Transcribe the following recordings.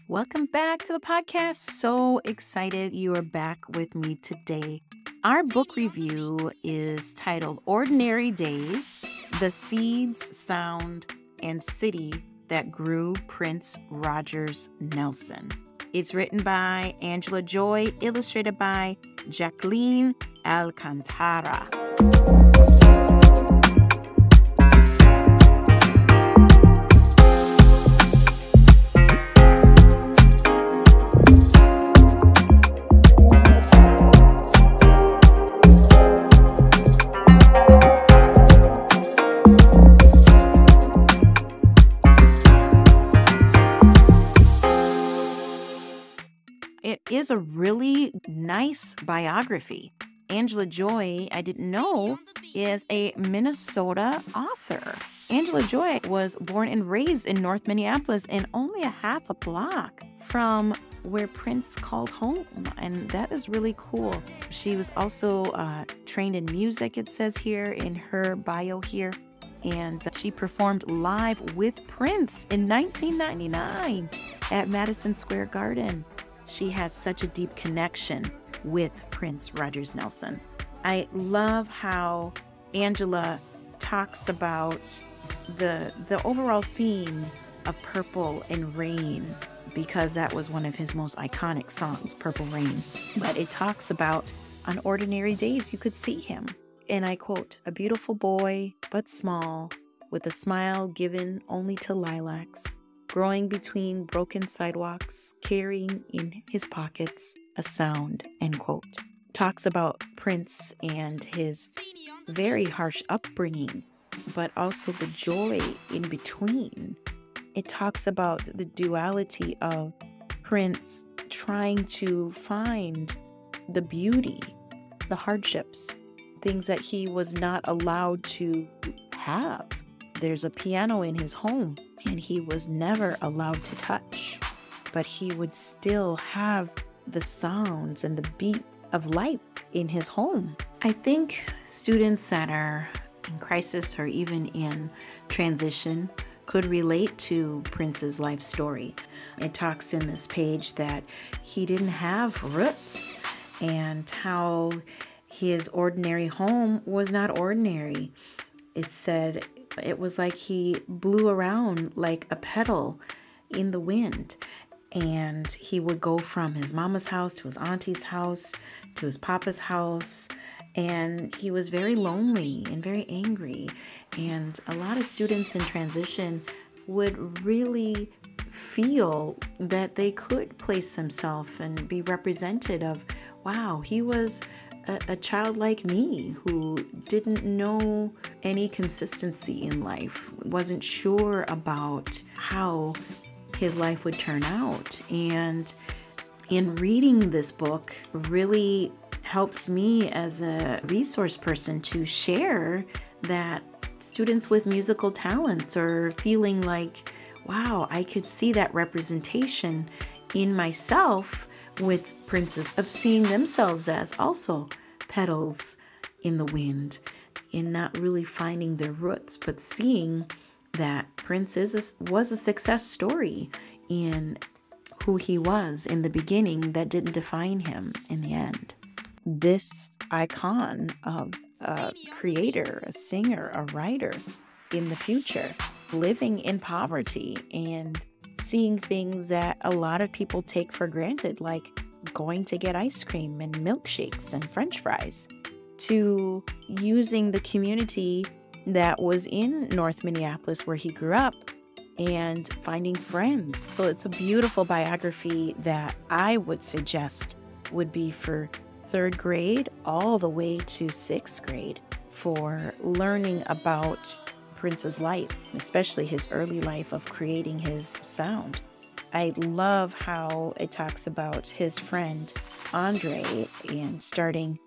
Welcome back to the podcast. So excited you are back with me today. Our book review is titled Ordinary Days, The Seeds, Sound, and City That Grew Prince Rogers Nelson. It's written by Angela Joy, illustrated by Jacqueline Alcantara. It is a really nice biography. Angela Joy, I didn't know, is a Minnesota author. Angela Joy was born and raised in North Minneapolis and only a half a block from where Prince called home. And that is really cool. She was also trained in music, it says here in her bio here. And she performed live with Prince in 1999 at Madison Square Garden. She has such a deep connection with Prince Rogers Nelson. I love how Angela talks about the overall theme of Purple and Rain, because that was one of his most iconic songs, Purple Rain. But it talks about on ordinary days you could see him. And I quote, "A beautiful boy, but small, with a smile given only to lilacs, growing between broken sidewalks, carrying in his pockets a sound," end quote. Talks about Prince and his very harsh upbringing, but also the joy in between. It talks about the duality of Prince trying to find the beauty, the hardships, things that he was not allowed to have. There's a piano in his home, and he was never allowed to touch, but he would still have the sounds and the beat of life in his home. I think students that are in crisis or even in transition could relate to Prince's life story. It talks in this page that he didn't have roots and how his ordinary home was not ordinary. It said it was like he blew around like a petal in the wind. And he would go from his mama's house to his auntie's house to his papa's house. And he was very lonely and very angry. And a lot of students in transition would really feel that they could place themselves and be represented of, wow, he was a child like me who didn't know any consistency in life, wasn't sure about how his life would turn out. And in reading this book really helps me as a resource person to share that students with musical talents are feeling like, wow, I could see that representation in myself with Princes, of seeing themselves as also petals in the wind, in not really finding their roots, but seeing that Prince was a success story in who he was in the beginning that didn't define him in the end. This icon of a creator, a singer, a writer in the future, living in poverty and seeing things that a lot of people take for granted, like going to get ice cream and milkshakes and French fries, to using the community that was in North Minneapolis where he grew up and finding friends. So it's a beautiful biography that I would suggest would be for 3rd grade all the way to 6th grade for learning about Prince's life, especially his early life of creating his sound. I love how it talks about his friend Andre and starting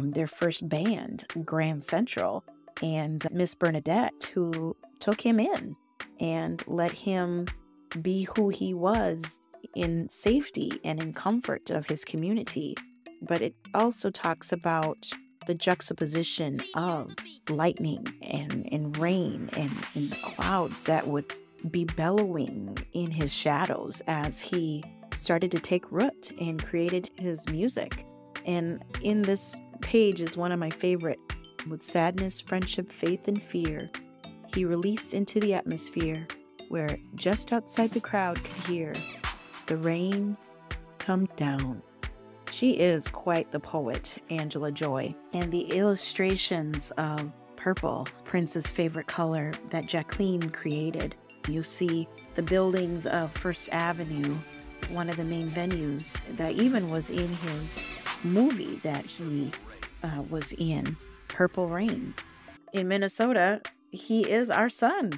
their first band, Grand Central, and Miss Bernadette, who took him in and let him be who he was in safety and in comfort of his community. But it also talks about the juxtaposition of lightning and rain and clouds that would be bellowing in his shadows as he started to take root and created his music. And in this page is one of my favorite. With sadness, friendship, faith, and fear, he released into the atmosphere where just outside the crowd could hear the rain come down. She is quite the poet, Angela Joy, and the illustrations of purple, Prince's favorite color that Jacqueline created. You see the buildings of First Avenue, one of the main venues that even was in his movie that he was in, Purple Rain. In Minnesota, he is our son,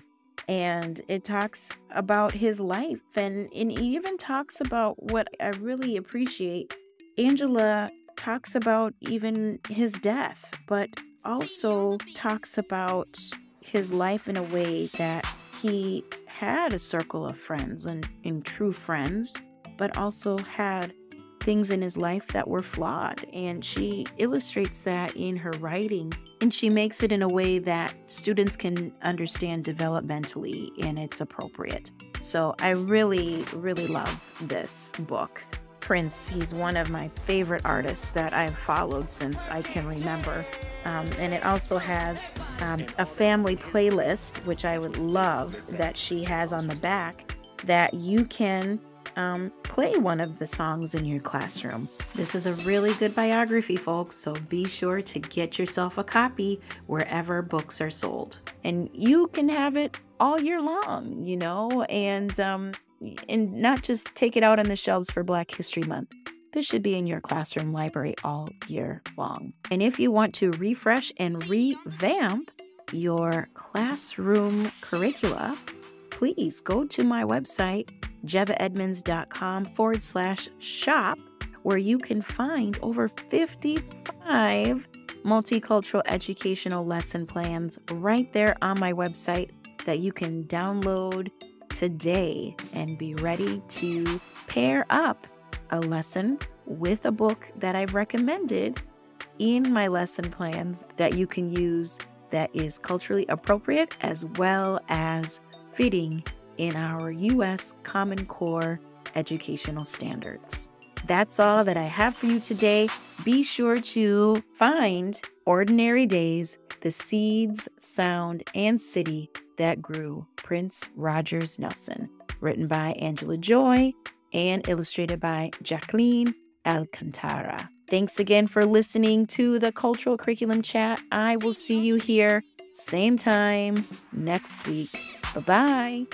and it talks about his life, and it even talks about what I really appreciate. Angela talks about even his death, but also talks about his life in a way that he had a circle of friends and true friends, but also had things in his life that were flawed. And she illustrates that in her writing, and she makes it in a way that students can understand developmentally and it's appropriate. So I really, really love this book. Prince, he's one of my favorite artists that I've followed since I can remember. And it also has a family playlist, which I would love that she has on the back, that you can play one of the songs in your classroom. This is a really good biography, folks, so be sure to get yourself a copy wherever books are sold. And you can have it all year long, and not just take it out on the shelves for Black History Month. This should be in your classroom library all year long. And if you want to refresh and revamp your classroom curricula, please go to my website, jebehedmunds.com/shop, where you can find over 55 multicultural educational lesson plans right there on my website that you can download today and be ready to pair up a lesson with a book that I've recommended in my lesson plans that you can use that is culturally appropriate as well as fitting in our U.S. Common Core educational standards. That's all that I have for you today. Be sure to find Ordinary Days, the Seeds, Sound, and City That Grew, Prince Rogers Nelson, written by Angela Joy and illustrated by Jacqueline Alcantara. Thanks again for listening to the Cultural Curriculum Chat. I will see you here, same time next week. Bye-bye.